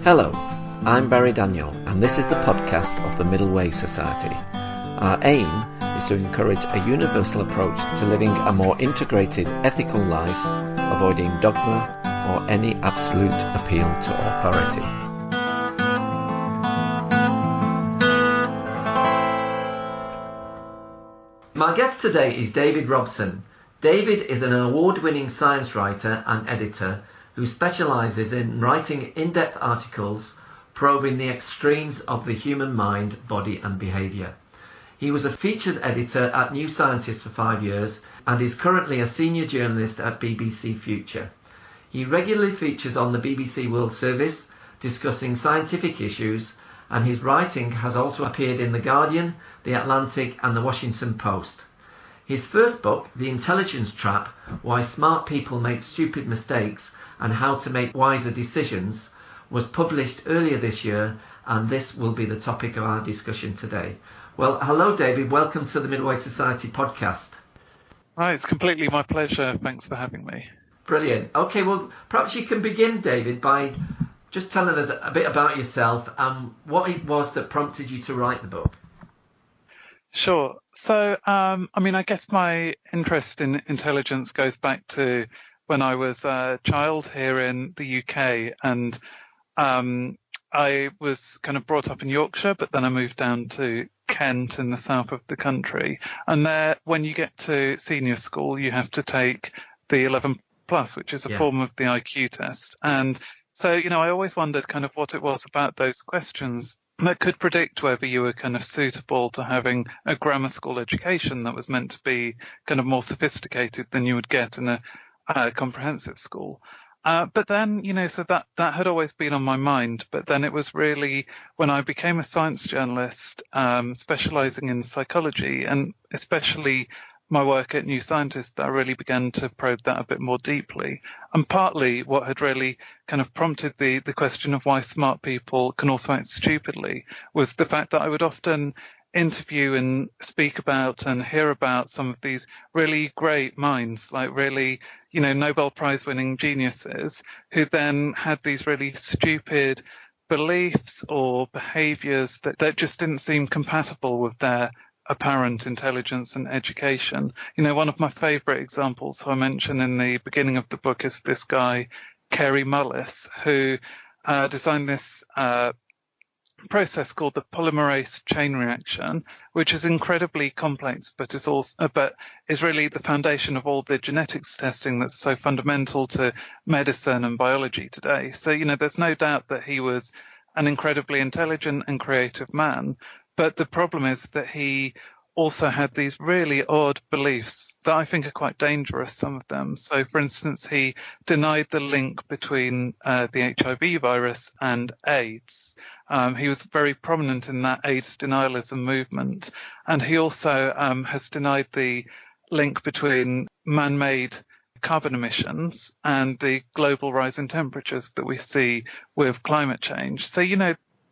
Hello, I'm Barry Daniel, and this is the podcast of the Middle Way Society. Our aim is to encourage a universal approach to living a more integrated, ethical life, avoiding dogma or any absolute appeal to authority. My guest today is David Robson. David is an award-winning science writer and editor who specialises in writing in-depth articles probing the extremes of the human mind, body and behaviour. He was a features editor at New Scientist for 5 years and is currently a senior journalist at BBC Future. He regularly features on the BBC World Service discussing scientific issues, and his writing has also appeared in The Guardian, The Atlantic and The Washington Post. His first book, The Intelligence Trap: Why Smart People Make Stupid Mistakes and How to Make Wiser Decisions, was published earlier this year, and this will be the topic of our discussion today. Well, hello David, welcome to the Middle Way Society podcast. Hi, it's completely my pleasure. Thanks for having me. Brilliant. Okay, well, perhaps you can begin, David, by just telling us a bit about yourself and what it was that prompted you to write the book. Sure. So, I guess my interest in intelligence goes back to when I was a child here in the UK, and I was kind of brought up in Yorkshire, but then I moved down to Kent in the south of the country. And there, when you get to senior school, you have to take the 11+, which is a form of the IQ test. And so, I always wondered kind of what it was about those questions that could predict whether you were kind of suitable to having a grammar school education that was meant to be kind of more sophisticated than you would get in a comprehensive school. But then, so that had always been on my mind. But then it was really when I became a science journalist, specialising in psychology, and especially my work at New Scientist, that I really began to probe that a bit more deeply. And partly what had really kind of prompted the question of why smart people can also act stupidly was the fact that I would often interview and speak about and hear about some of these really great minds, like really, Nobel Prize winning geniuses who then had these really stupid beliefs or behaviours that just didn't seem compatible with their apparent intelligence and education. One of my favourite examples, who I mention in the beginning of the book, is this guy, Kary Mullis, who designed this process called the polymerase chain reaction, which is incredibly complex, but is really the foundation of all the genetics testing that's so fundamental to medicine and biology today. So, there's no doubt that he was an incredibly intelligent and creative man. But the problem is that he also had these really odd beliefs that I think are quite dangerous, some of them. So, for instance, he denied the link between the HIV virus and AIDS. He was very prominent in that AIDS denialism movement. And he also has denied the link between man-made carbon emissions and the global rise in temperatures that we see with climate change. So,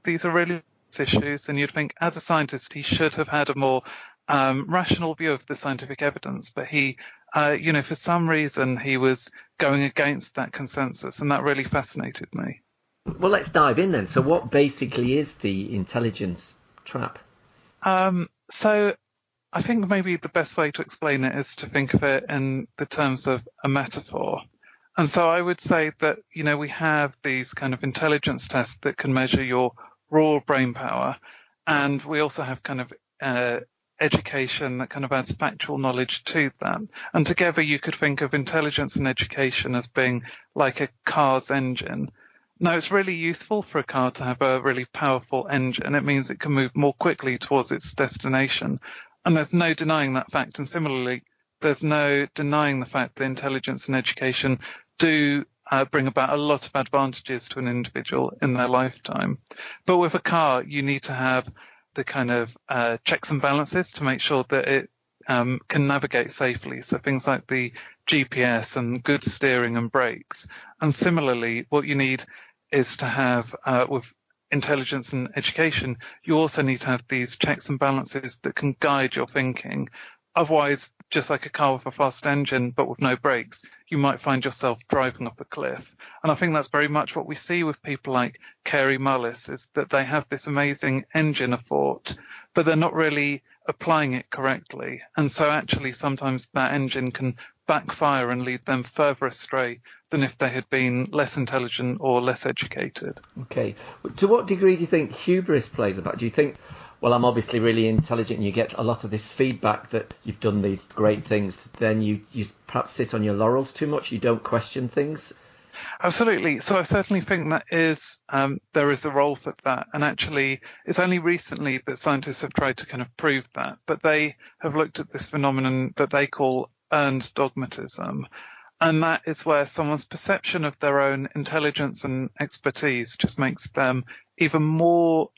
these are really issues, and you'd think as a scientist he should have had a more rational view of the scientific evidence, but he for some reason he was going against that consensus, and that really fascinated me. Well, let's dive in then. So what basically is the intelligence trap? So I think maybe the best way to explain it is to think of it in the terms of a metaphor. And so I would say that we have these kind of intelligence tests that can measure your raw brain power, and we also have kind of education that kind of adds factual knowledge to that. And together you could think of intelligence and education as being like a car's engine. Now, it's really useful for a car to have a really powerful engine. It means it can move more quickly towards its destination, and there's no denying that fact. And similarly, there's no denying the fact that intelligence and education do bring about a lot of advantages to an individual in their lifetime. But with a car, you need to have the kind of checks and balances to make sure that it can navigate safely. So things like the GPS and good steering and brakes. And similarly, what you need is to have with intelligence and education, you also need to have these checks and balances that can guide your thinking. otherwise, just like a car with a fast engine but with no brakes, you might find yourself driving up a cliff. And I think that's very much what we see with people like Carey Mullis, is that they have this amazing engine of thought, but they're not really applying it correctly. And so actually sometimes that engine can backfire and lead them further astray than if they had been less intelligent or less educated. Okay. To what degree do you think hubris plays a part? Do you think, well, I'm obviously really intelligent and you get a lot of this feedback that you've done these great things, then you perhaps sit on your laurels too much, you don't question things? Absolutely. So I certainly think that there is a role for that. And actually, it's only recently that scientists have tried to kind of prove that. But they have looked at this phenomenon that they call earned dogmatism. And that is where someone's perception of their own intelligence and expertise just makes them even more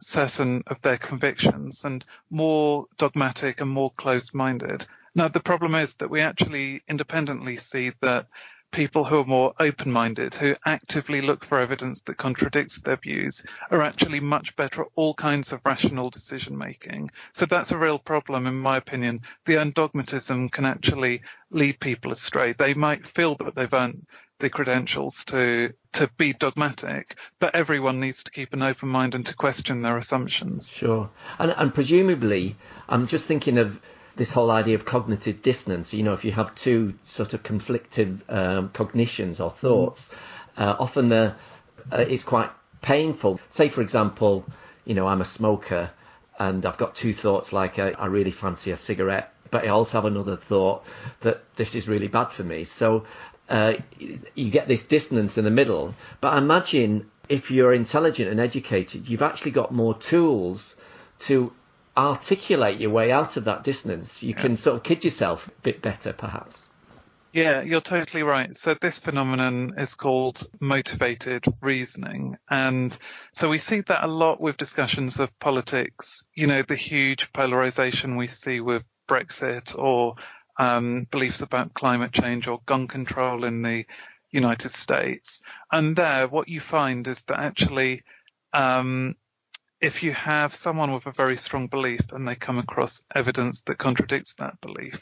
certain of their convictions and more dogmatic and more closed-minded. Now, the problem is that we actually independently see that people who are more open-minded, who actively look for evidence that contradicts their views, are actually much better at all kinds of rational decision-making. So that's a real problem, in my opinion. The earned dogmatism can actually lead people astray. They might feel that they've earned the credentials to be dogmatic, but everyone needs to keep an open mind and to question their assumptions. Sure. And presumably, I'm just thinking of this whole idea of cognitive dissonance. You know, if you have two sort of conflicting cognitions or thoughts, often it's quite painful. Say, for example, you know, I'm a smoker and I've got two thoughts, like I really fancy a cigarette, but I also have another thought that this is really bad for me. So you get this dissonance in the middle. But I imagine if you're intelligent and educated, you've actually got more tools to articulate your way out of that dissonance. You can sort of kid yourself a bit better, perhaps. Yeah, you're totally right. So this phenomenon is called motivated reasoning. And so we see that a lot with discussions of politics, you know, the huge polarization we see with Brexit or beliefs about climate change or gun control in the United States. And there, what you find is that actually, if you have someone with a very strong belief and they come across evidence that contradicts that belief,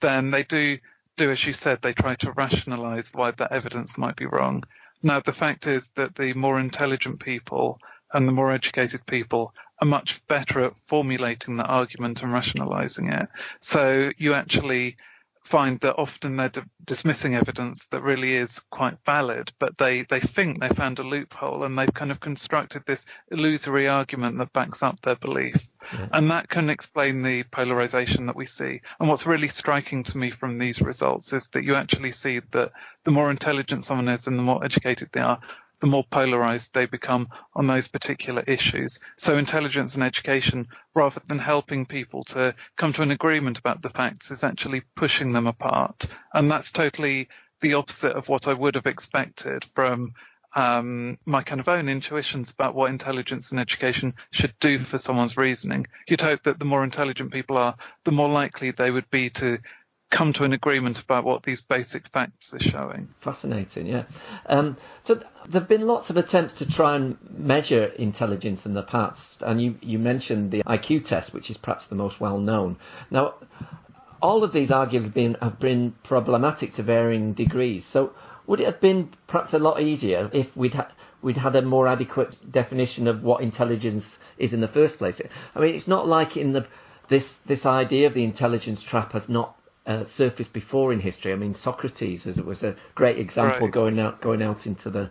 then they do, as you said, they try to rationalize why that evidence might be wrong. Now, the fact is that the more intelligent people and the more educated people are much better at formulating the argument and rationalizing it. So you actually find that often they're dismissing evidence that really is quite valid, but they think they found a loophole and they've kind of constructed this illusory argument that backs up their belief. Yeah. And that can explain the polarization that we see. And what's really striking to me from these results is that you actually see that the more intelligent someone is and the more educated they are, the more polarized they become on those particular issues. So intelligence and education, rather than helping people to come to an agreement about the facts, is actually pushing them apart. And that's totally the opposite of what I would have expected from my kind of own intuitions about what intelligence and education should do for someone's reasoning. You'd hope that the more intelligent people are, the more likely they would be to come to an agreement about what these basic facts are showing. Fascinating, yeah. So there have been lots of attempts to try and measure intelligence in the past, and you mentioned the IQ test, which is perhaps the most well known. Now, all of these arguably have been problematic to varying degrees. So would it have been perhaps a lot easier if we'd had a more adequate definition of what intelligence is in the first place? I mean, it's not like this idea of the intelligence trap has not surfaced before in history. I mean, Socrates was a great example, right, going out into the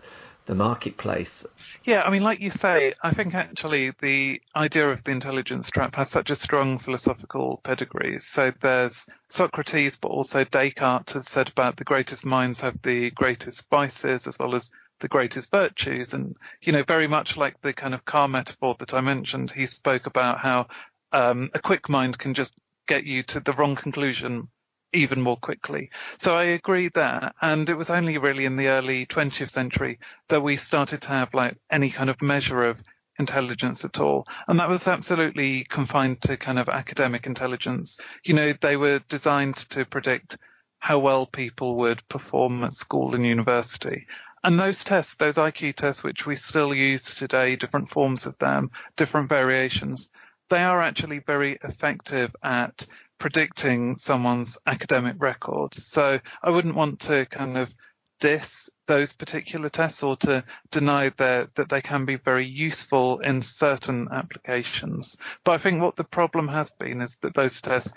marketplace. Yeah, I mean, like you say, I think actually the idea of the intelligence trap has such a strong philosophical pedigree. So there's Socrates, but also Descartes has said about the greatest minds have the greatest vices as well as the greatest virtues. And, you know, very much like the kind of car metaphor that I mentioned, he spoke about how a quick mind can just get you to the wrong conclusion even more quickly. So I agree there. And it was only really in the early 20th century that we started to have like any kind of measure of intelligence at all. And that was absolutely confined to kind of academic intelligence. You know, they were designed to predict how well people would perform at school and university. And those tests, those IQ tests, which we still use today, different forms of them, different variations, they are actually very effective at predicting someone's academic records. So I wouldn't want to kind of diss those particular tests or to deny that they can be very useful in certain applications. But I think what the problem has been is that those tests,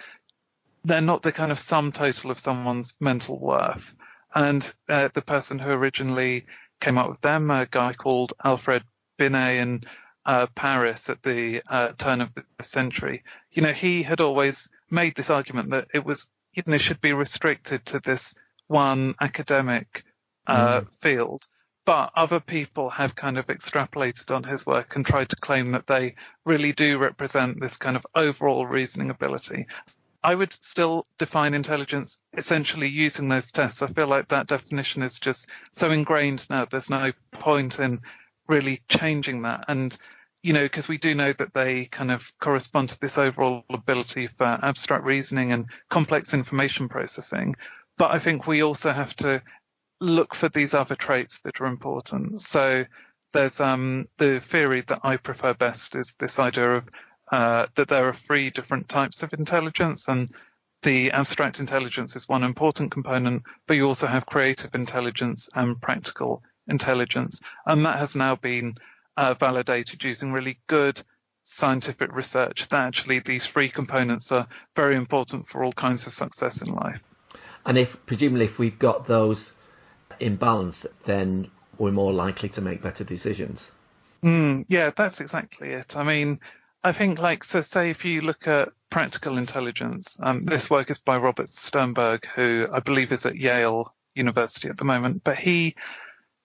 they're not the kind of sum total of someone's mental worth. And the person who originally came up with them, a guy called Alfred Binet in Paris at the turn of the century, he had always made this argument that it was, should be restricted to this one academic field. But other people have kind of extrapolated on his work and tried to claim that they really do represent this kind of overall reasoning ability. I would still define intelligence essentially using those tests. I feel like that definition is just so ingrained now, there's no point in really changing that. And, because we do know that they kind of correspond to this overall ability for abstract reasoning and complex information processing. But I think we also have to look for these other traits that are important. So there's the theory that I prefer best is this idea of that there are 3 different types of intelligence, and the abstract intelligence is one important component, but you also have creative intelligence and practical intelligence. And that has now been validated using really good scientific research that actually these 3 components are very important for all kinds of success in life. And presumably if we've got those in balance, then we're more likely to make better decisions. Yeah, that's exactly it. I mean, I think say if you look at practical intelligence, this work is by Robert Sternberg, who I believe is at Yale University at the moment, but he,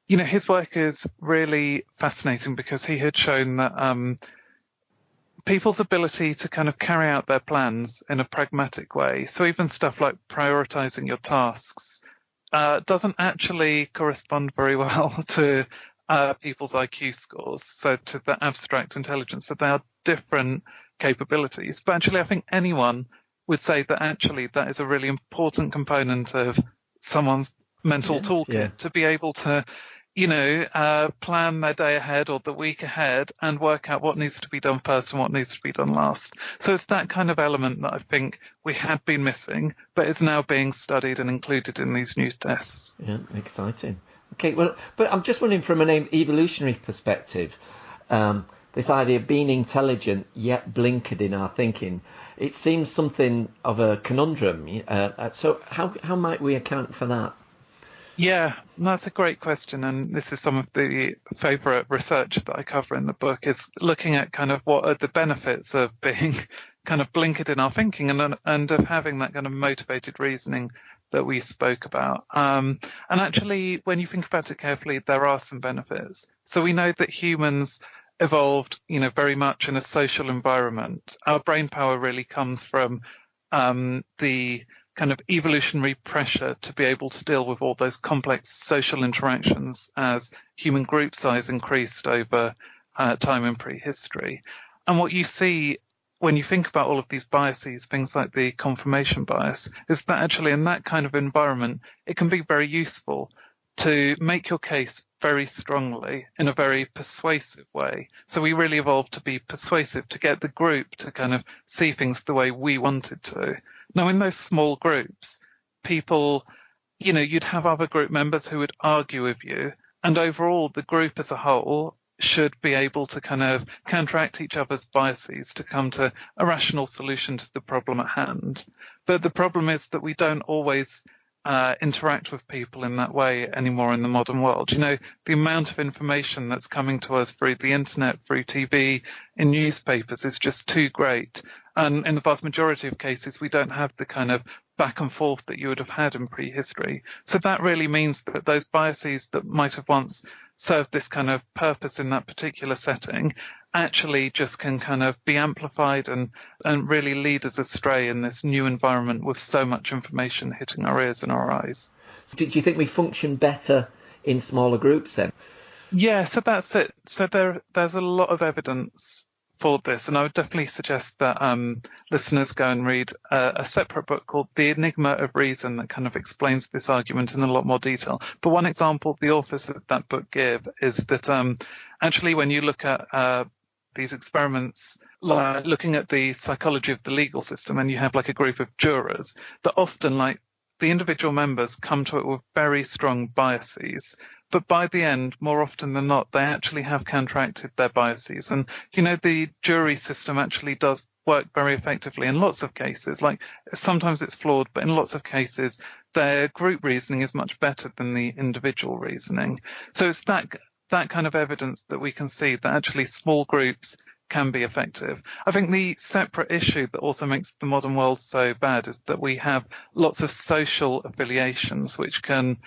his work is really fascinating because he had shown that people's ability to kind of carry out their plans in a pragmatic way, so even stuff like prioritizing your tasks, doesn't actually correspond very well to people's IQ scores, so to the abstract intelligence. So they are different capabilities. But actually, I think anyone would say that actually that is a really important component of someone's mental toolkit to be able to, plan their day ahead or the week ahead and work out what needs to be done first and what needs to be done last. So it's that kind of element that I think we had been missing, but is now being studied and included in these new tests. Yeah, exciting. Okay, well, but I'm just wondering from an evolutionary perspective, this idea of being intelligent yet blinkered in our thinking, it seems something of a conundrum. So how might we account for that? Yeah, that's a great question. And this is some of the favourite research that I cover in the book, is looking at kind of what are the benefits of being kind of blinkered in our thinking and of having that kind of motivated reasoning that we spoke about. And actually, when you think about it carefully, there are some benefits. So we know that humans evolved, very much in a social environment. Our brain power really comes from the kind of evolutionary pressure to be able to deal with all those complex social interactions as human group size increased over time in prehistory. And what you see when you think about all of these biases, things like the confirmation bias, is that actually in that kind of environment, it can be very useful to make your case very strongly in a very persuasive way. So we really evolved to be persuasive, to get the group to kind of see things the way we wanted to. Now, in those small groups, people, you'd have other group members who would argue with you, and overall the group as a whole should be able to kind of counteract each other's biases to come to a rational solution to the problem at hand. But the problem is that we don't always interact with people in that way anymore in the modern world. The amount of information that's coming to us through the internet, through TV, in newspapers is just too great. And in the vast majority of cases, we don't have the kind of back and forth that you would have had in prehistory. So that really means that those biases that might have once served this kind of purpose in that particular setting actually just can kind of be amplified and really lead us astray in this new environment with so much information hitting our ears and our eyes. So do you think we function better in smaller groups then? Yeah, so that's it. So there's a lot of evidence for this, and I would definitely suggest that listeners go and read a separate book called The Enigma of Reason that kind of explains this argument in a lot more detail. But one example the authors of that book give is that actually when you look at these experiments, like looking at the psychology of the legal system, and you have like a group of jurors that often, like, the individual members come to it with very strong biases, but by the end, more often than not, they actually have counteracted their biases. And, the jury system actually does work very effectively in lots of cases. Like, sometimes it's flawed, but in lots of cases, their group reasoning is much better than the individual reasoning. So it's that kind of evidence that we can see that actually small groups can be effective. I think the separate issue that also makes the modern world so bad is that we have lots of social affiliations which can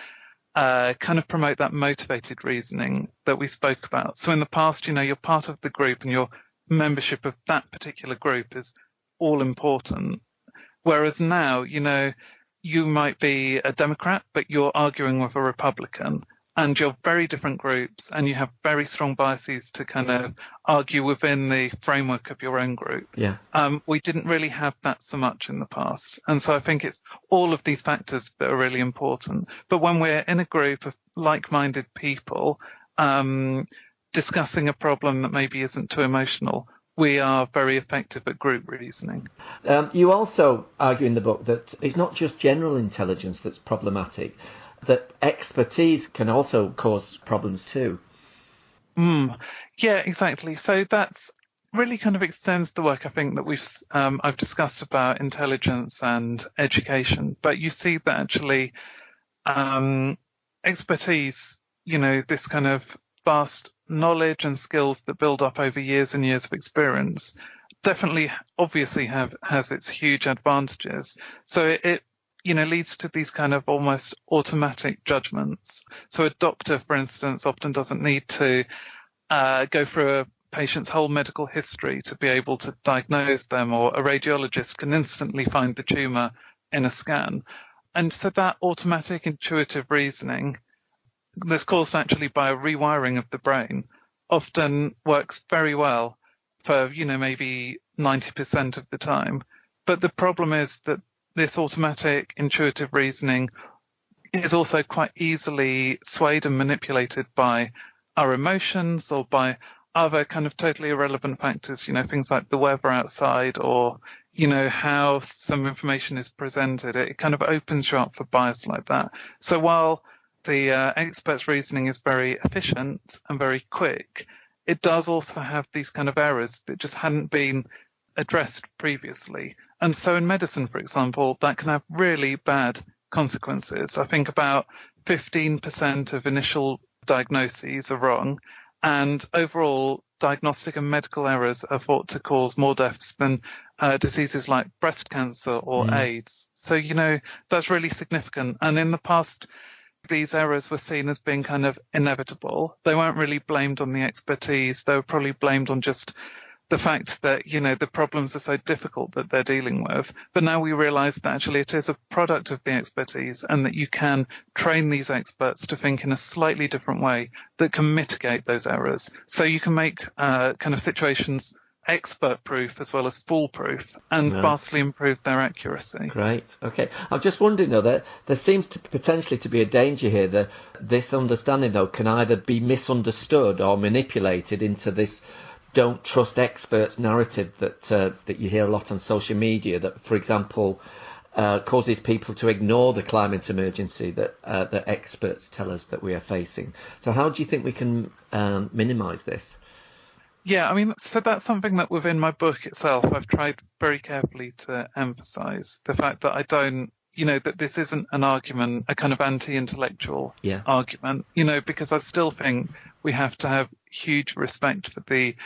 kind of promote that motivated reasoning that we spoke about. So in the past, you're part of the group and your membership of that particular group is all important. Whereas now, you might be a Democrat, but you're arguing with a Republican. And you're very different groups, and you have very strong biases to kind of argue within the framework of your own group. Yeah. We didn't really have that so much in the past. And so I think it's all of these factors that are really important. But when we're in a group of like-minded people discussing a problem that maybe isn't too emotional, we are very effective at group reasoning. You also argue in the book that it's not just general intelligence that's problematic, that expertise can also cause problems too. Yeah, exactly. So that's really kind of extends the work I think that I've discussed about intelligence and education. But you see that actually expertise, this kind of vast knowledge and skills that build up over years and years of experience definitely obviously has its huge advantages. So it leads to these kind of almost automatic judgments. So a doctor, for instance, often doesn't need to go through a patient's whole medical history to be able to diagnose them, or a radiologist can instantly find the tumour in a scan. And so that automatic intuitive reasoning that's caused actually by a rewiring of the brain often works very well for, maybe 90% of the time. But the problem is that this automatic intuitive reasoning is also quite easily swayed and manipulated by our emotions or by other kind of totally irrelevant factors, things like the weather outside or, how some information is presented. It kind of opens you up for bias like that. So while the expert's reasoning is very efficient and very quick, it does also have these kind of errors that just hadn't been addressed previously. And so in medicine, for example, that can have really bad consequences. I think about 15% of initial diagnoses are wrong, and overall diagnostic and medical errors are thought to cause more deaths than diseases like breast cancer or AIDS. So, that's really significant. And in the past, these errors were seen as being kind of inevitable. They weren't really blamed on the expertise. They were probably blamed on just the fact that, the problems are so difficult that they're dealing with. But now we realize that actually it is a product of the expertise, and that you can train these experts to think in a slightly different way that can mitigate those errors. So you can make kind of situations expert-proof as well as foolproof, and vastly improve their accuracy. Great. Okay. I'm just wondering, though, that there seems to potentially to be a danger here that this understanding, though, can either be misunderstood or manipulated into this don't trust experts narrative that you hear a lot on social media, that, for example, causes people to ignore the climate emergency that experts tell us that we are facing. So how do you think we can minimise this? Yeah, so that's something that within my book itself, I've tried very carefully to emphasise the fact that I don't, that this isn't an argument, a kind of anti-intellectual argument, because I still think we have to have huge respect for the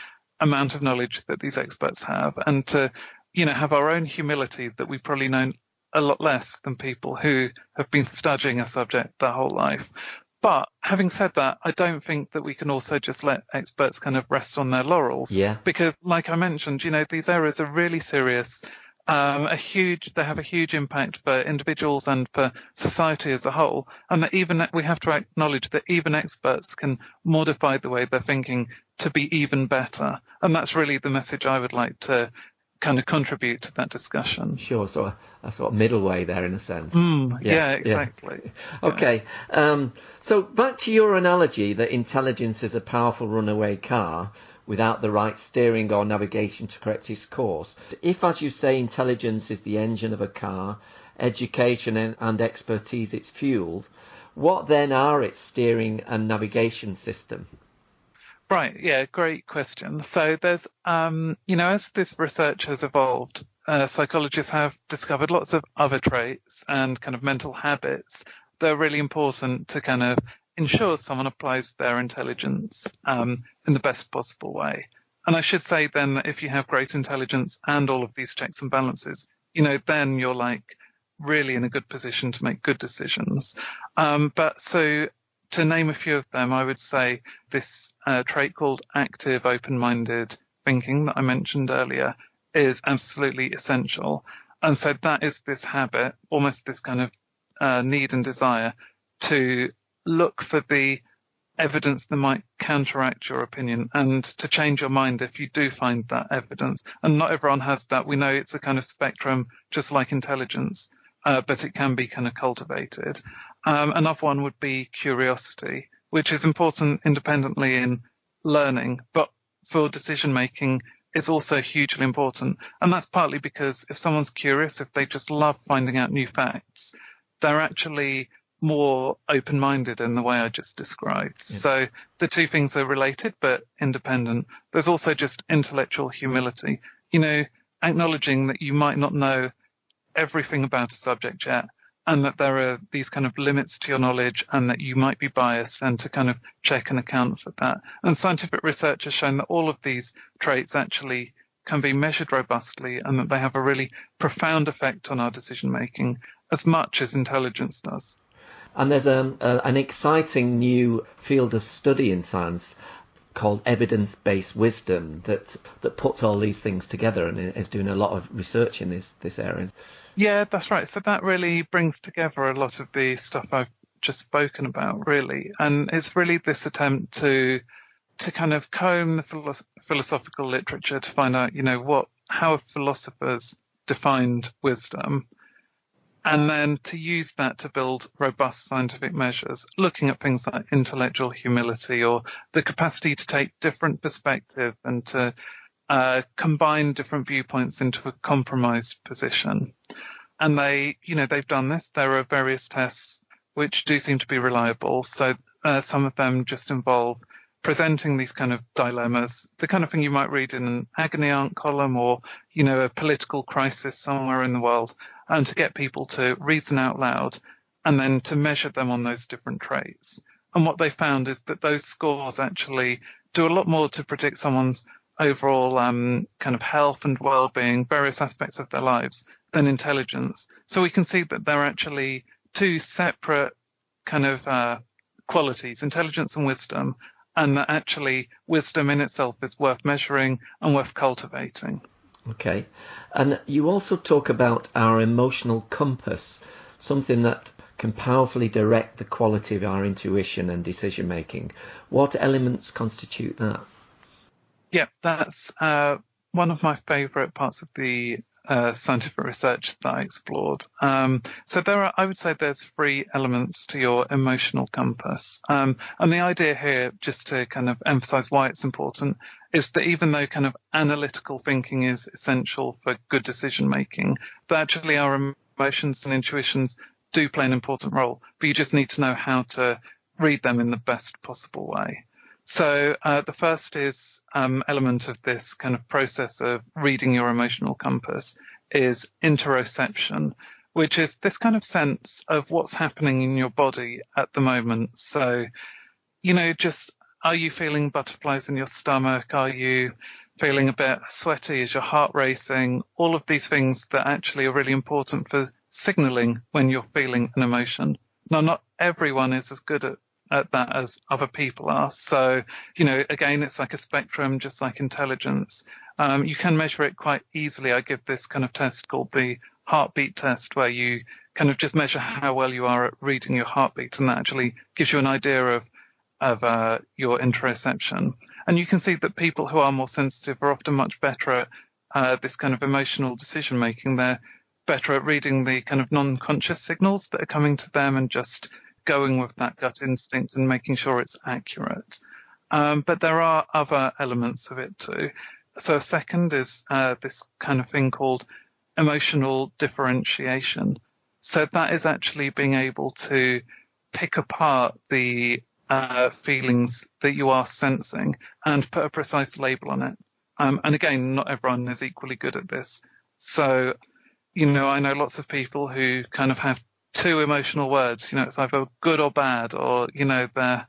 amount of knowledge that these experts have, and to, have our own humility that we probably know a lot less than people who have been studying a subject their whole life. But having said that, I don't think that we can also just let experts kind of rest on their laurels. Yeah. Because, like I mentioned, these errors are really serious. They have a huge impact for individuals and for society as a whole. And that we have to acknowledge that even experts can modify the way they're thinking to be even better. And that's really the message I would like to kind of contribute to that discussion. Sure, so a sort of middle way there in a sense. Yeah, exactly. Yeah. Okay, so back to your analogy that intelligence is a powerful runaway car. without the right steering or navigation to correct its course. If, as you say, intelligence is the engine of a car, education and expertise its fuel, what then are its steering and navigation system? Right, yeah, great question. So there's, as this research has evolved, psychologists have discovered lots of other traits and kind of mental habits that are really important to kind of ensure someone applies their intelligence in the best possible way. And I should say then that if you have great intelligence and all of these checks and balances, then you're like really in a good position to make good decisions. But so to name a few of them, I would say this trait called active open-minded thinking that I mentioned earlier is absolutely essential. And so that is this habit, almost this kind of need and desire to look for the evidence that might counteract your opinion and to change your mind if you do find that evidence. And not everyone has that. We know it's a kind of spectrum, just like intelligence, but it can be kind of cultivated. Another one would be curiosity, which is important independently in learning, but for decision making, it's also hugely important. And that's partly because if someone's curious, if they just love finding out new facts, they're actually more open-minded in the way I just described. Yeah. So the two things are related but independent. There's also just intellectual humility, acknowledging that you might not know everything about a subject yet, and that there are these kind of limits to your knowledge and that you might be biased, and to kind of check and account for that. And scientific research has shown that all of these traits actually can be measured robustly and that they have a really profound effect on our decision making as much as intelligence does. And there's an exciting new field of study in science called evidence-based wisdom that puts all these things together and is doing a lot of research in this area. Yeah, that's right. So that really brings together a lot of the stuff I've just spoken about, really. And it's really this attempt to kind of comb the philosophical literature to find out, how philosophers defined wisdom, and then to use that to build robust scientific measures, looking at things like intellectual humility or the capacity to take different perspectives and to combine different viewpoints into a compromised position. And they've done this. There are various tests which do seem to be reliable. So some of them just involve presenting these kind of dilemmas, the kind of thing you might read in an agony aunt column or, a political crisis somewhere in the world, and to get people to reason out loud and then to measure them on those different traits. And what they found is that those scores actually do a lot more to predict someone's overall kind of health and well-being, various aspects of their lives, than intelligence. So we can see that they're actually two separate kind of qualities, intelligence and wisdom, and that actually wisdom in itself is worth measuring and worth cultivating. Okay. And you also talk about our emotional compass, something that can powerfully direct the quality of our intuition and decision making. What elements constitute that? Yeah, that's one of my favourite parts of the scientific research that I explored. So I would say there's 3 elements to your emotional compass. And the idea here, just to kind of emphasize why it's important, is that even though kind of analytical thinking is essential for good decision making, that actually our emotions and intuitions do play an important role, but you just need to know how to read them in the best possible way. So the first is element of this kind of process of reading your emotional compass is interoception, which is this kind of sense of what's happening in your body at the moment. So, just are you feeling butterflies in your stomach? Are you feeling a bit sweaty? Is your heart racing? All of these things that actually are really important for signaling when you're feeling an emotion. Now, not everyone is as good at that as other people are. So, again, it's like a spectrum, just like intelligence. You can measure it quite easily. I give this kind of test called the heartbeat test, where you kind of just measure how well you are at reading your heartbeat, and that actually gives you an idea of your interoception. And you can see that people who are more sensitive are often much better at this kind of emotional decision making. They're better at reading the kind of non-conscious signals that are coming to them and just going with that gut instinct and making sure it's accurate. But there are other elements of it too. So a second is this kind of thing called emotional differentiation. So that is actually being able to pick apart the feelings that you are sensing and put a precise label on it. And again, not everyone is equally good at this. So, I know lots of people who kind of have two emotional words. It's either good or bad, or, they're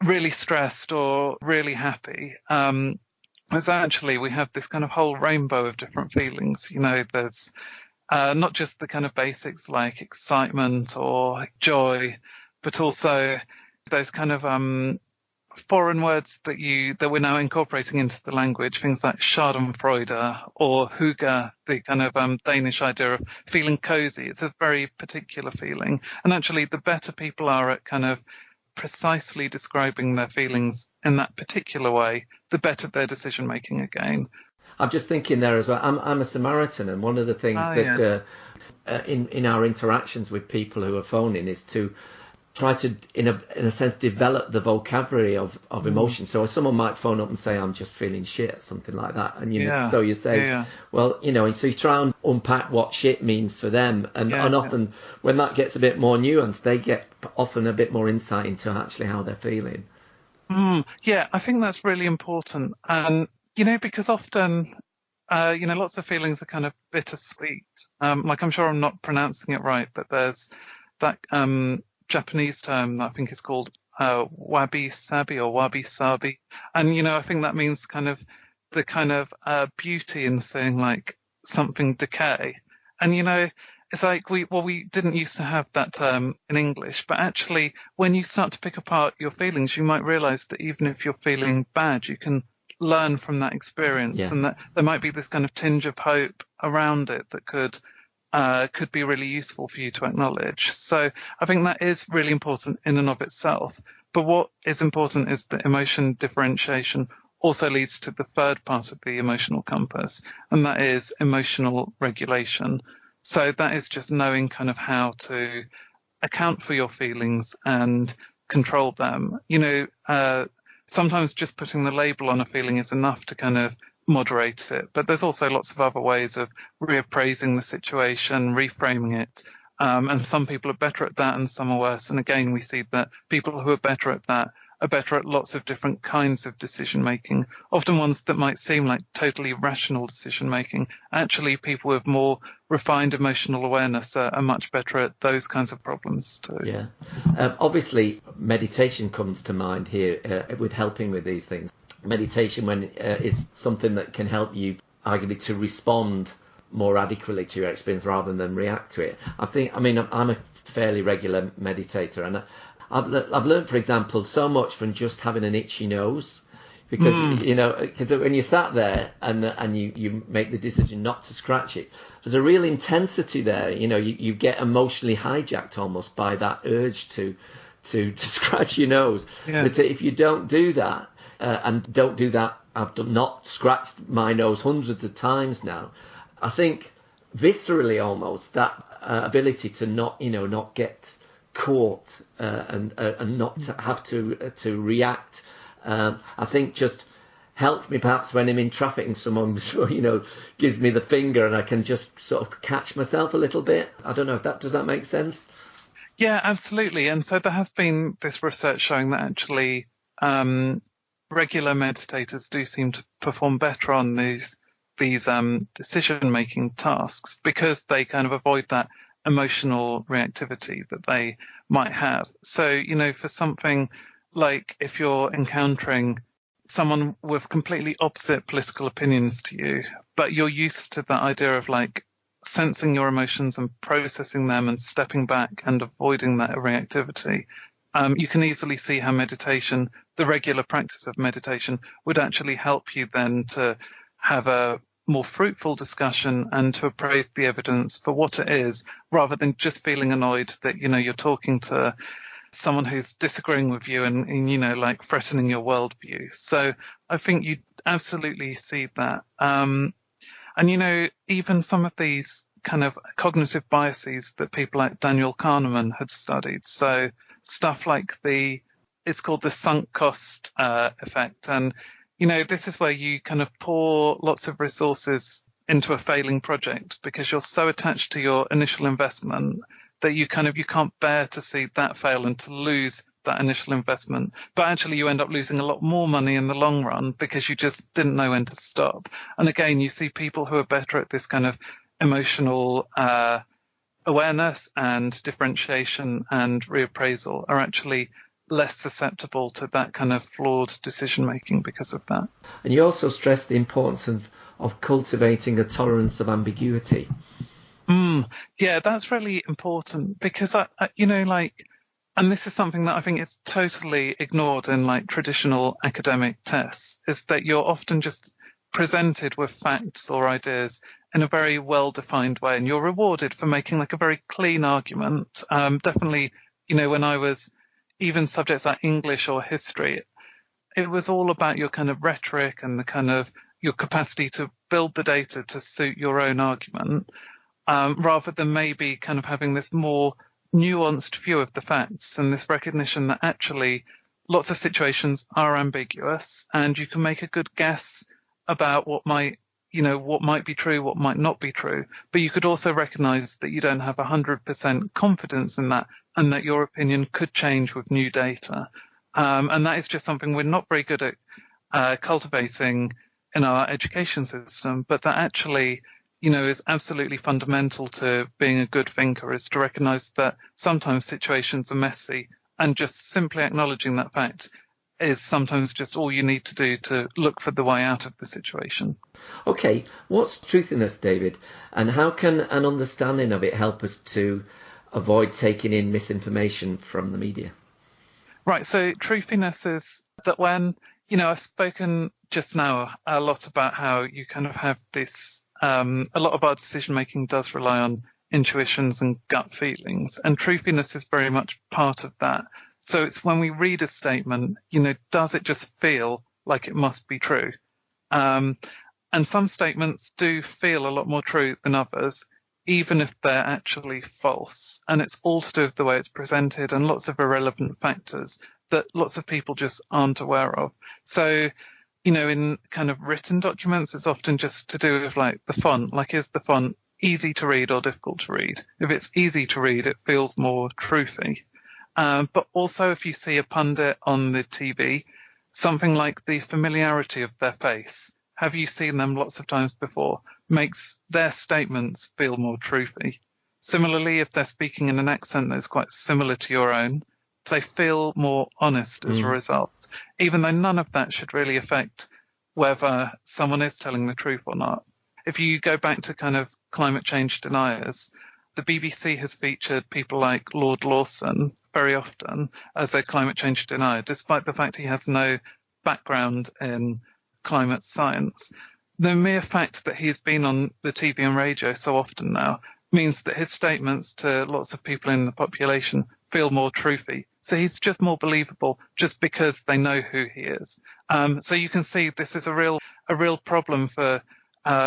really stressed or really happy. As actually we have this kind of whole rainbow of different feelings. There's not just the kind of basics like excitement or joy, but also those kind of foreign words that we're now incorporating into the language, things like schadenfreude or hygge, the kind of Danish idea of feeling cozy. It's a very particular feeling. And actually, the better people are at kind of precisely describing their feelings in that particular way, the better their decision making again. I'm just thinking there as well. I'm a Samaritan, and one of the things in our interactions with people who are phoning is to try to, in a sense, develop the vocabulary of emotion. So someone might phone up and say, "I'm just feeling shit," something like that, and so you say, well, and so you try and unpack what shit means for them, and often when that gets a bit more nuanced, they get often a bit more insight into actually how they're feeling. Yeah, I think that's really important, and because often, lots of feelings are kind of bittersweet. Like I'm sure I'm not pronouncing it right, but there's that Japanese term that I think is called wabi-sabi or wabi-sabi. And, I think that means kind of the kind of beauty in seeing like something decay. And, it's like we didn't used to have that term in English, but actually when you start to pick apart your feelings, you might realize that even if you're feeling bad, you can learn from that experience, and that there might be this kind of tinge of hope around it that could be really useful for you to acknowledge. So I think that is really important in and of itself. But what is important is that emotion differentiation also leads to the third part of the emotional compass, and that is emotional regulation. So that is just knowing kind of how to account for your feelings and control them. Sometimes just putting the label on a feeling is enough to kind of moderate it, but there's also lots of other ways of reappraising the situation, reframing it, and some people are better at that and some are worse. And again, we see that people who are better at that are better at lots of different kinds of decision making, often ones that might seem like totally rational decision making. Actually, people with more refined emotional awareness are much better at those kinds of problems too. Yeah. Obviously, meditation comes to mind here with helping with these things. Meditation is something that can help you arguably to respond more adequately to your experience rather than react to it. I'm a fairly regular meditator, and I've learned, for example, so much from just having an itchy nose, because because when you sat there and you make the decision not to scratch it, there's a real intensity there. You get emotionally hijacked almost by that urge to scratch your nose. Yeah. But if you don't do that, and don't do that, I've not scratched my nose hundreds of times now. I think viscerally almost that ability to not get caught and not to have to react, I think just helps me perhaps when I'm in traffic and someone gives me the finger and I can just sort of catch myself a little bit. I don't know if does that make sense? Yeah, absolutely. And so there has been this research showing that actually regular meditators do seem to perform better on these decision-making tasks because they kind of avoid that emotional reactivity that they might have. So, for something like if you're encountering someone with completely opposite political opinions to you, but you're used to that idea of like sensing your emotions and processing them and stepping back and avoiding that reactivity, you can easily see how meditation, the regular practice of meditation, would actually help you then to have a more fruitful discussion and to appraise the evidence for what it is, rather than just feeling annoyed that, you're talking to someone who's disagreeing with you and like threatening your worldview. So I think you absolutely see that. And, even some of these kind of cognitive biases that people like Daniel Kahneman had studied. So stuff like the it's called the sunk cost effect. And, this is where you kind of pour lots of resources into a failing project because you're so attached to your initial investment that you can't bear to see that fail and to lose that initial investment. But actually you end up losing a lot more money in the long run because you just didn't know when to stop. And again, you see people who are better at this kind of emotional awareness and differentiation and reappraisal are actually less susceptible to that kind of flawed decision making because of that. And you also stress the importance of cultivating a tolerance of ambiguity. Yeah, that's really important because and this is something that I think is totally ignored in like traditional academic tests, is that you're often just presented with facts or ideas in a very well-defined way, and you're rewarded for making like a very clean argument. Definitely, when I was even subjects like English or history, it was all about your kind of rhetoric and the kind of your capacity to build the data to suit your own argument, rather than maybe kind of having this more nuanced view of the facts and this recognition that actually lots of situations are ambiguous and you can make a good guess about what might be true, what might not be true. But you could also recognize that you don't have 100% confidence in that and that your opinion could change with new data. And that is just something we're not very good at cultivating in our education system, but that actually is absolutely fundamental to being a good thinker, is to recognize that sometimes situations are messy, and just simply acknowledging that fact is sometimes just all you need to do to look for the way out of the situation. Okay, what's truthiness, David? And how can an understanding of it help us to avoid taking in misinformation from the media? Right, so truthiness is that when, I've spoken just now a lot about how you kind of have this a lot of our decision making does rely on intuitions and gut feelings, and truthiness is very much part of that. So it's when we read a statement, does it just feel like it must be true? And some statements do feel a lot more true than others, even if they're actually false. And it's all to do with the way it's presented and lots of irrelevant factors that lots of people just aren't aware of. So in kind of written documents, it's often just to do with like the font. Like, is the font easy to read or difficult to read? If it's easy to read, it feels more truthy. But also if you see a pundit on the TV, something like the familiarity of their face, have you seen them lots of times before, makes their statements feel more truthy. Similarly, if they're speaking in an accent that's quite similar to your own, they feel more honest as a result, even though none of that should really affect whether someone is telling the truth or not. If you go back to kind of climate change deniers, the BBC has featured people like Lord Lawson very often as a climate change denier, despite the fact he has no background in climate science. The mere fact that he's been on the TV and radio so often now means that his statements to lots of people in the population feel more truthy. So he's just more believable just because they know who he is. So you can see this is a real problem for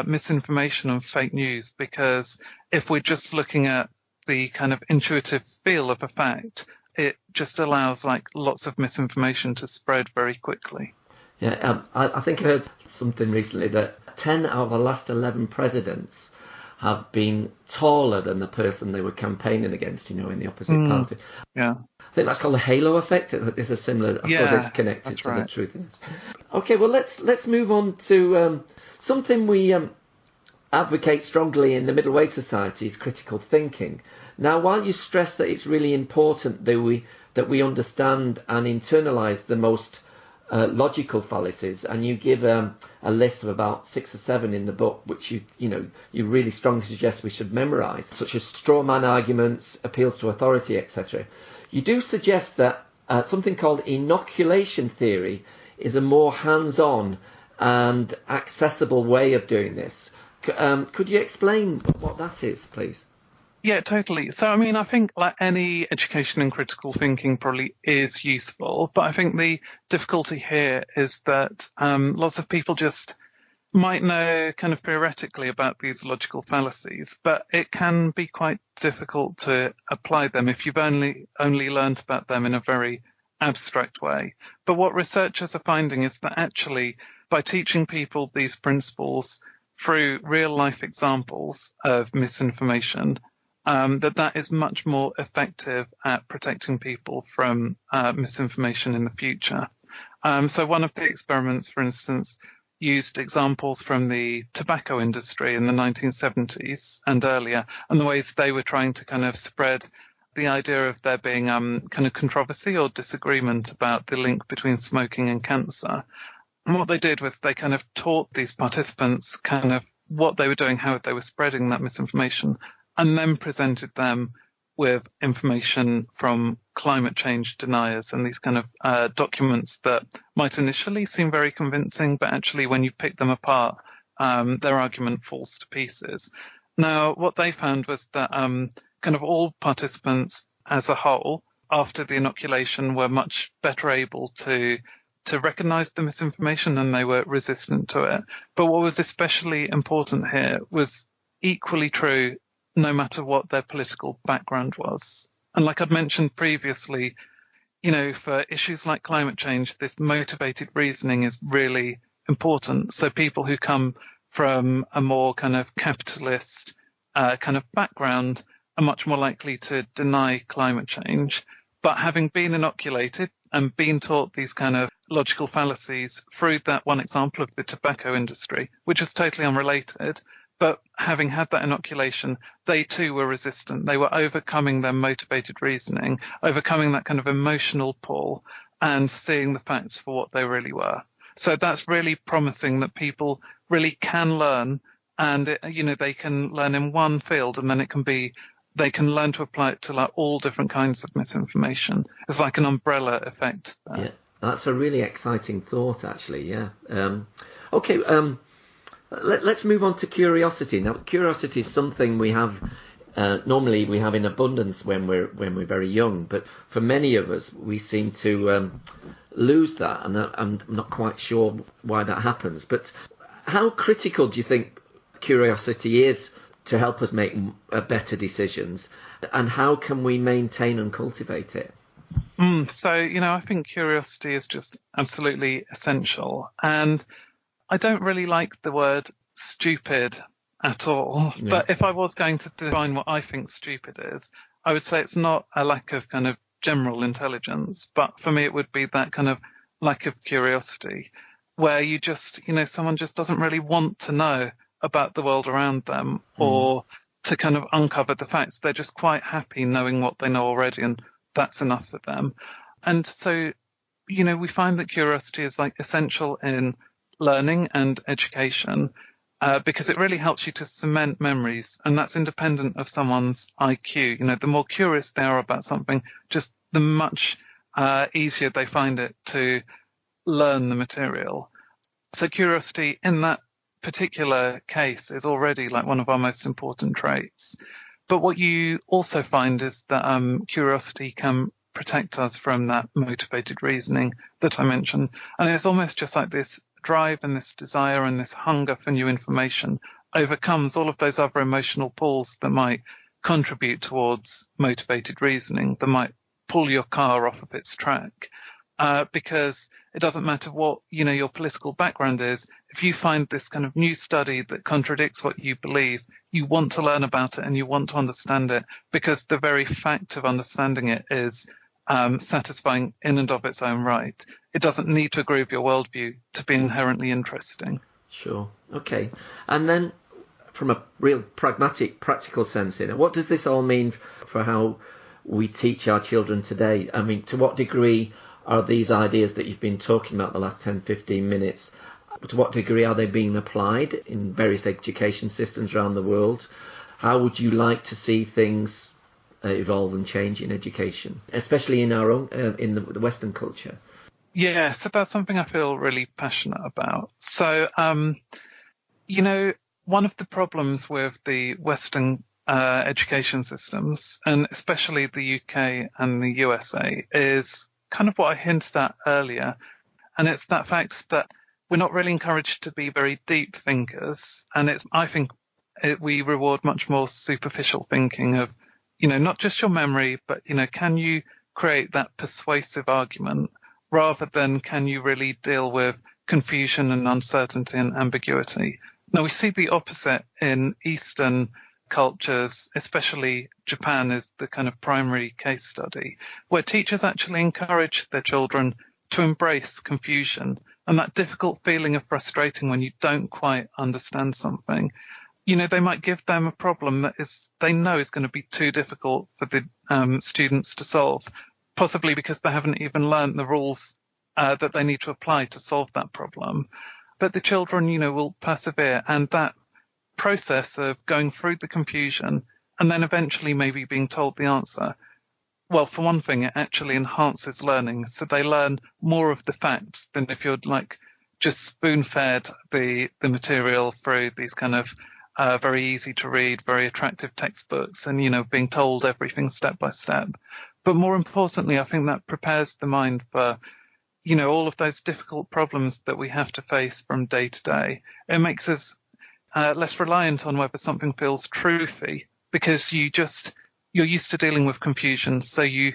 misinformation and fake news, because if we're just looking at the kind of intuitive feel of a fact, it just allows like lots of misinformation to spread very quickly. Yeah, I think I heard something recently that 10 out of the last 11 presidents have been taller than the person they were campaigning against, in the opposite party. Yeah. I think that's called the halo effect. It's a similar, I suppose it's connected to the truthiness. Okay, well, let's move on to something we advocate strongly in the Middle Way Society is critical thinking. Now, while you stress that it's really important that we understand and internalise the most logical fallacies, and you give a list of about 6 or 7 in the book, which you really strongly suggest we should memorise, such as straw man arguments, appeals to authority, etc. You do suggest that something called inoculation theory is a more hands-on and accessible way of doing this. Could you explain what that is, please? Yeah, totally. So, I think like any education in critical thinking probably is useful, but I think the difficulty here is that lots of people just might know kind of theoretically about these logical fallacies, but it can be quite difficult to apply them if you've only learned about them in a very abstract way. But what researchers are finding is that actually by teaching people these principles through real life examples of misinformation, that is much more effective at protecting people from misinformation in the future. So one of the experiments, for instance, used examples from the tobacco industry in the 1970s and earlier, and the ways they were trying to kind of spread the idea of there being kind of controversy or disagreement about the link between smoking and cancer. And what they did was they kind of taught these participants kind of what they were doing, how they were spreading that misinformation, and then presented them with information from climate change deniers and these kind of documents that might initially seem very convincing, but actually when you pick them apart, their argument falls to pieces. Now, what they found was that kind of all participants as a whole, after the inoculation, were much better able to recognize the misinformation, and they were resistant to it. But what was especially important here was equally true no matter what their political background was. And like I'd mentioned previously, you know, for issues like climate change, this motivated reasoning is really important. So people who come from a more kind of capitalist kind of background are much more likely to deny climate change. But having been inoculated and been taught these kind of logical fallacies through that one example of the tobacco industry, which is totally unrelated, but having had that inoculation, they too were resistant. They were overcoming their motivated reasoning, overcoming that kind of emotional pull, and seeing the facts for what they really were. So that's really promising that people really can learn, and you know, they can learn in one field, and then they can learn to apply it to like all different kinds of misinformation. It's like an umbrella effect there. Yeah, that's a really exciting thought, actually. Yeah. Okay. Let's move on to curiosity. Now, curiosity is something we have normally we have in abundance when we're very young, but for many of us, we seem to lose that, and I'm not quite sure why that happens. But how critical do you think curiosity is to help us make better decisions, and how can we maintain and cultivate it? So, you know, I think curiosity is just absolutely essential, and I don't really like the word stupid at all. Yeah. But if I was going to define what I think stupid is, I would say it's not a lack of kind of general intelligence, but for me it would be that kind of lack of curiosity, where you just, you know, someone just doesn't really want to know about the world around them or to kind of uncover the facts. They're just quite happy knowing what they know already, and that's enough for them. And so, you know, we find that curiosity is like essential in learning and education because it really helps you to cement memories, and that's independent of someone's IQ. You know, the more curious they are about something, just the much easier they find it to learn the material. So curiosity in that particular case is already like one of our most important traits. But what you also find is that curiosity can protect us from that motivated reasoning that I mentioned. And it's almost just like this drive and this desire and this hunger for new information overcomes all of those other emotional pulls that might contribute towards motivated reasoning, that might pull your car off of its track. Because it doesn't matter what, you know, your political background is. If you find this kind of new study that contradicts what you believe, you want to learn about it and you want to understand it, because the very fact of understanding it is satisfying in and of its own right. It doesn't need to agree with your worldview to be inherently interesting. Sure. Okay. And then from a real pragmatic, practical sense, what does this all mean for how we teach our children today? I mean, to what degree are these ideas that you've been talking about the last 10, 15 minutes, to what degree are they being applied in various education systems around the world? How would you like to see things evolve and change in education, especially in our own, in the Western culture? Yeah, so that's something I feel really passionate about. So, you know, one of the problems with the Western education systems, and especially the UK and the USA, is kind of what I hinted at earlier. And it's that fact that we're not really encouraged to be very deep thinkers. And I think we reward much more superficial thinking of, you know, not just your memory, but, you know, can you create that persuasive argument, rather than can you really deal with confusion and uncertainty and ambiguity. Now, we see the opposite in Eastern cultures, especially Japan is the kind of primary case study, where teachers actually encourage their children to embrace confusion and that difficult feeling of frustrating when you don't quite understand something. You know, they might give them a problem that they know is going to be too difficult for the students to solve, possibly because they haven't even learned the rules that they need to apply to solve that problem. But the children, you know, will persevere, and that process of going through the confusion and then eventually maybe being told the answer, well, for one thing, it actually enhances learning. So they learn more of the facts than if you're like just spoon-fed the material through these kind of very easy to read, very attractive textbooks and, you know, being told everything step by step. But more importantly, I think that prepares the mind for, you know, all of those difficult problems that we have to face from day to day. It makes us less reliant on whether something feels truthy, because you're used to dealing with confusion. So you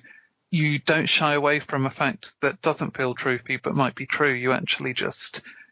don't shy away from a fact that doesn't feel truthy but might be true. You actually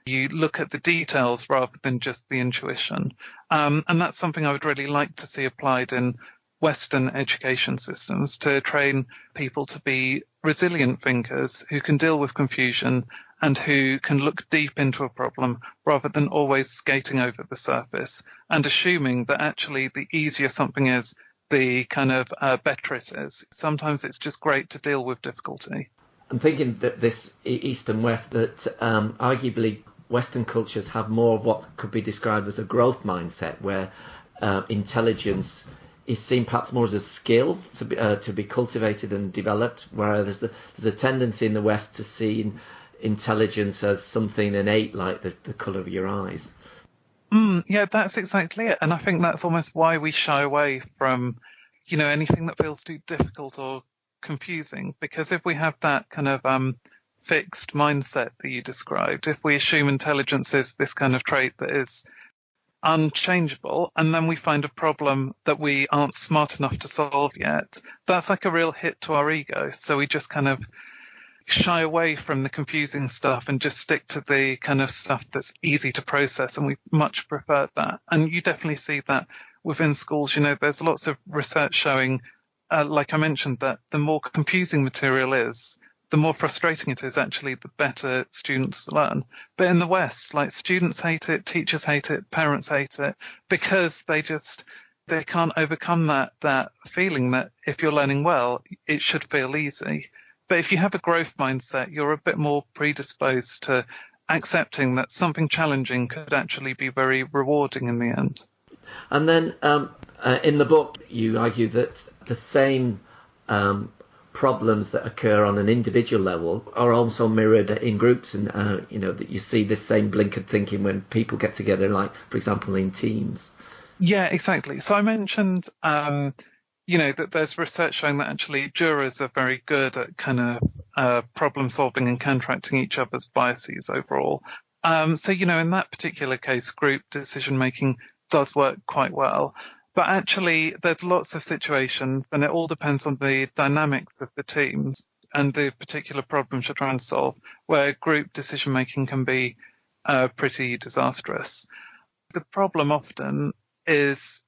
you look at the details rather than just the intuition. And that's something I would really like to see applied in Western education systems, to train people to be resilient thinkers who can deal with confusion and who can look deep into a problem rather than always skating over the surface and assuming that actually the easier something is, the kind of better it is. Sometimes it's just great to deal with difficulty. I'm thinking that this East and West, that arguably Western cultures have more of what could be described as a growth mindset, where intelligence is seen perhaps more as a skill to be cultivated and developed, whereas there's a tendency in the West to see intelligence as something innate, like the colour of your eyes. Yeah, that's exactly it. And I think that's almost why we shy away from, you know, anything that feels too difficult or confusing. Because if we have that kind of fixed mindset that you described, if we assume intelligence is this kind of trait that is unchangeable, and then we find a problem that we aren't smart enough to solve yet, that's like a real hit to our ego. So we just kind of shy away from the confusing stuff and just stick to the kind of stuff that's easy to process, and we much prefer that. And you definitely see that within schools. You know, there's lots of research showing, like I mentioned, that the more confusing material is, the more frustrating it is actually, the better students learn. But in the West, like, students hate it, teachers hate it, parents hate it, because they can't overcome that feeling that if you're learning well, it should feel easy. But if you have a growth mindset, you're a bit more predisposed to accepting that something challenging could actually be very rewarding in the end. And then in the book, you argue that the same problems that occur on an individual level are also mirrored in groups, and you know, that you see this same blinkered thinking when people get together, like, for example, in teams. Yeah, exactly. So I mentioned you know, that there's research showing that actually jurors are very good at kind of problem solving and counteracting each other's biases overall. So, you know, in that particular case, group decision making does work quite well. But actually, there's lots of situations, and it all depends on the dynamics of the teams and the particular problems you're trying to solve, where group decision making can be pretty disastrous. The problem often is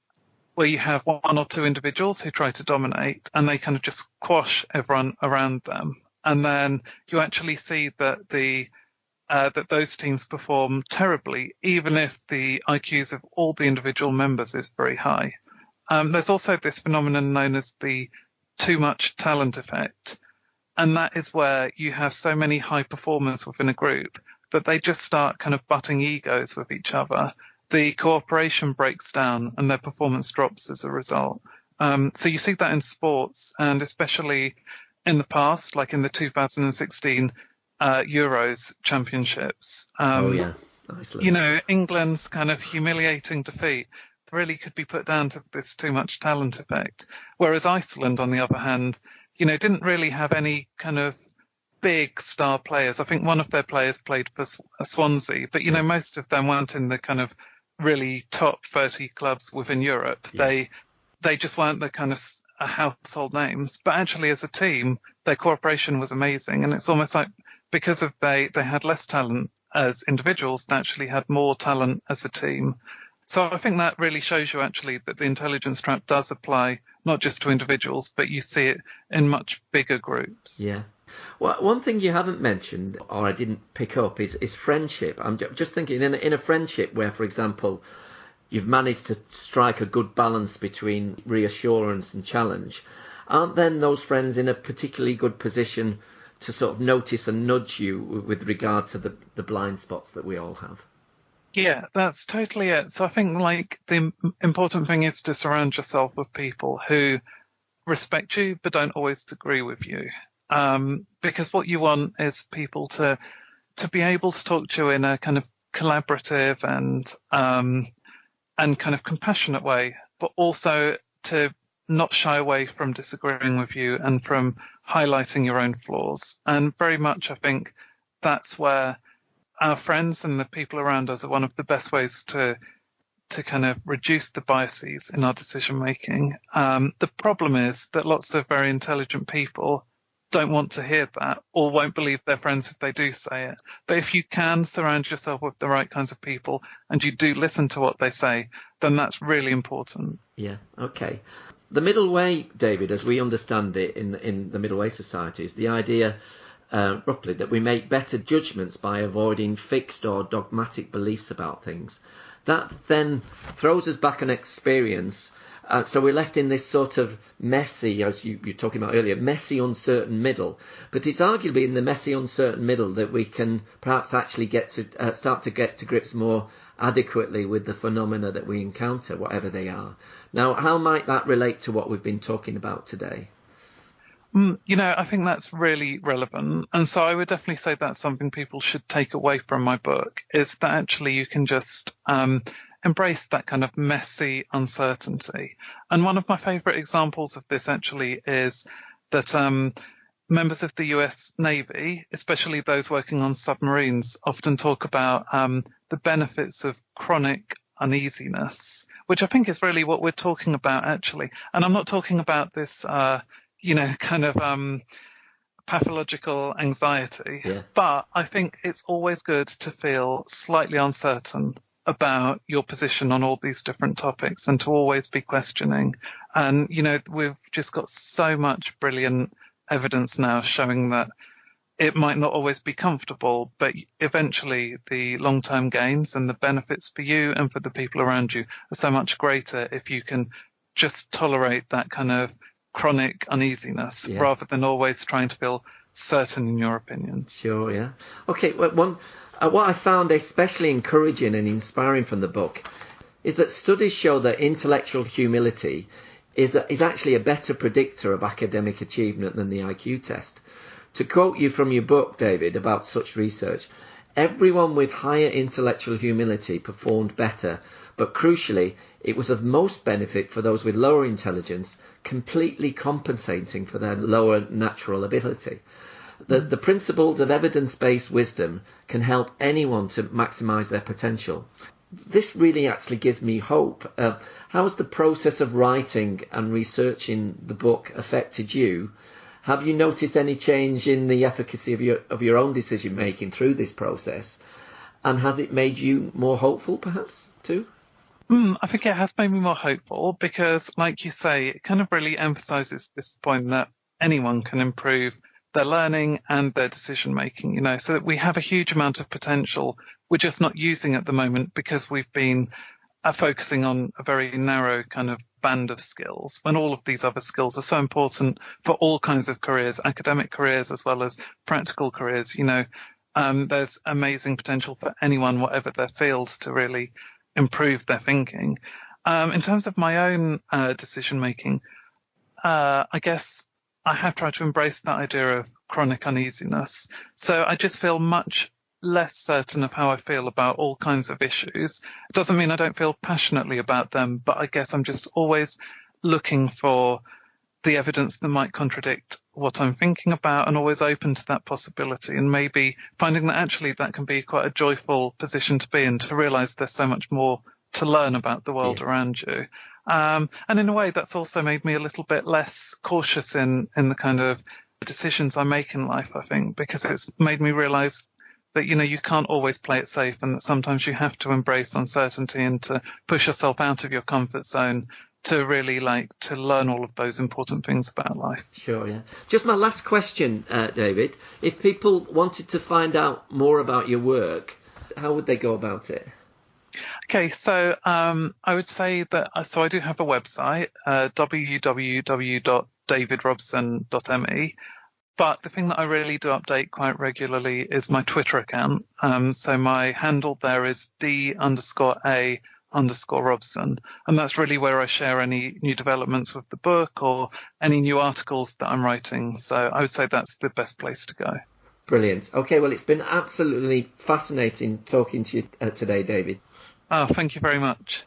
where you have one or two individuals who try to dominate, and they kind of just quash everyone around them. And then you actually see that that those teams perform terribly, even if the IQs of all the individual members is very high. There's also this phenomenon known as the too much talent effect. And that is where you have so many high performers within a group that they just start kind of butting egos with each other. The cooperation breaks down and their performance drops as a result. So you see that in sports, and especially in the past, like in the 2016 Euros championships. Oh, yeah. Iceland. You know, England's kind of humiliating defeat really could be put down to this too much talent effect. Whereas Iceland, on the other hand, you know, didn't really have any kind of big star players. I think one of their players played for Swansea, but, you know, most of them weren't in the kind of really top 30 clubs within Europe. Yeah. They just weren't the kind of household names, but actually as a team, their cooperation was amazing. And it's almost like because of they had less talent as individuals, they actually had more talent as a team. So I think that really shows you actually that the intelligence trap does apply not just to individuals, but you see it in much bigger groups. Yeah. Well, one thing you haven't mentioned, or I didn't pick up, is friendship. I'm just thinking in a friendship where, for example, you've managed to strike a good balance between reassurance and challenge, aren't then those friends in a particularly good position to sort of notice and nudge you with regard to the blind spots that we all have? Yeah, that's totally it. So I think like the important thing is to surround yourself with people who respect you but don't always agree with you. Because what you want is people to be able to talk to you in a kind of collaborative and kind of compassionate way, but also to not shy away from disagreeing with you and from highlighting your own flaws. And very much I think that's where our friends and the people around us are one of the best ways to kind of reduce the biases in our decision making. The problem is that lots of very intelligent people don't want to hear that or won't believe their friends if they do say it. But if you can surround yourself with the right kinds of people and you do listen to what they say, then that's really important. Yeah, okay. The middle way, David, as we understand it in the middle way society, is the idea roughly that we make better judgments by avoiding fixed or dogmatic beliefs about things. That then throws us back an experience. So we're left in this sort of messy, as you were talking about earlier, messy, uncertain middle. But it's arguably in the messy, uncertain middle that we can perhaps actually get to start to get to grips more adequately with the phenomena that we encounter, whatever they are. Now, how might that relate to what we've been talking about today? I think that's really relevant. And so I would definitely say that's something people should take away from my book, is that actually you can just embrace that kind of messy uncertainty. And one of my favourite examples of this actually is that members of the US Navy, especially those working on submarines, often talk about the benefits of chronic uneasiness, which I think is really what we're talking about actually. And I'm not talking about this kind of pathological anxiety. Yeah. But I think it's always good to feel slightly uncertain about your position on all these different topics and to always be questioning. And, we've just got so much brilliant evidence now showing that it might not always be comfortable, but eventually the long-term gains and the benefits for you and for the people around you are so much greater if you can just tolerate that kind of chronic uneasiness rather than always trying to feel certain in your opinions. Sure, yeah. Okay, well, what I found especially encouraging and inspiring from the book is that studies show that intellectual humility is actually a better predictor of academic achievement than the IQ test. To quote you from your book, David, about such research, everyone with higher intellectual humility performed better, but crucially, it was of most benefit for those with lower intelligence, completely compensating for their lower natural ability. The principles of evidence-based wisdom can help anyone to maximise their potential. This really actually gives me hope. How has the process of writing and researching the book affected you? Have you noticed any change in the efficacy of your own decision making through this process? And has it made you more hopeful, perhaps, too? I think it has made me more hopeful because, like you say, it kind of really emphasises this point that anyone can improve their learning and their decision making, so that we have a huge amount of potential. We're just not using at the moment because we've been focusing on a very narrow kind of band of skills when all of these other skills are so important for all kinds of careers, academic careers as well as practical careers. There's amazing potential for anyone, whatever their field, to really improve their thinking. In terms of my own decision making, I guess I have tried to embrace that idea of chronic uneasiness. So I just feel much less certain of how I feel about all kinds of issues. It doesn't mean I don't feel passionately about them, but I guess I'm just always looking for the evidence that might contradict what I'm thinking about and always open to that possibility, and maybe finding that actually that can be quite a joyful position to be in, to realise there's so much more to learn about the world around you. And in a way, that's also made me a little bit less cautious in the kind of decisions I make in life, I think, because it's made me realize that, you can't always play it safe, and that sometimes you have to embrace uncertainty and to push yourself out of your comfort zone to really to learn all of those important things about life. Sure, yeah. Just my last question, David. If people wanted to find out more about your work, how would they go about it? Okay, so I would say that, so I do have a website, www.davidrobson.me. But the thing that I really do update quite regularly is my Twitter account. So my handle there is D_A_Robson. And that's really where I share any new developments with the book or any new articles that I'm writing. So I would say that's the best place to go. Brilliant. Okay, well, it's been absolutely fascinating talking to you today, David. Oh, thank you very much.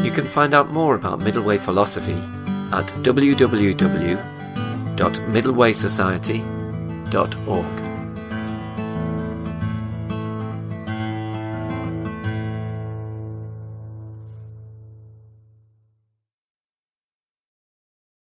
You can find out more about Middle Way philosophy at www.middlewaysociety.org.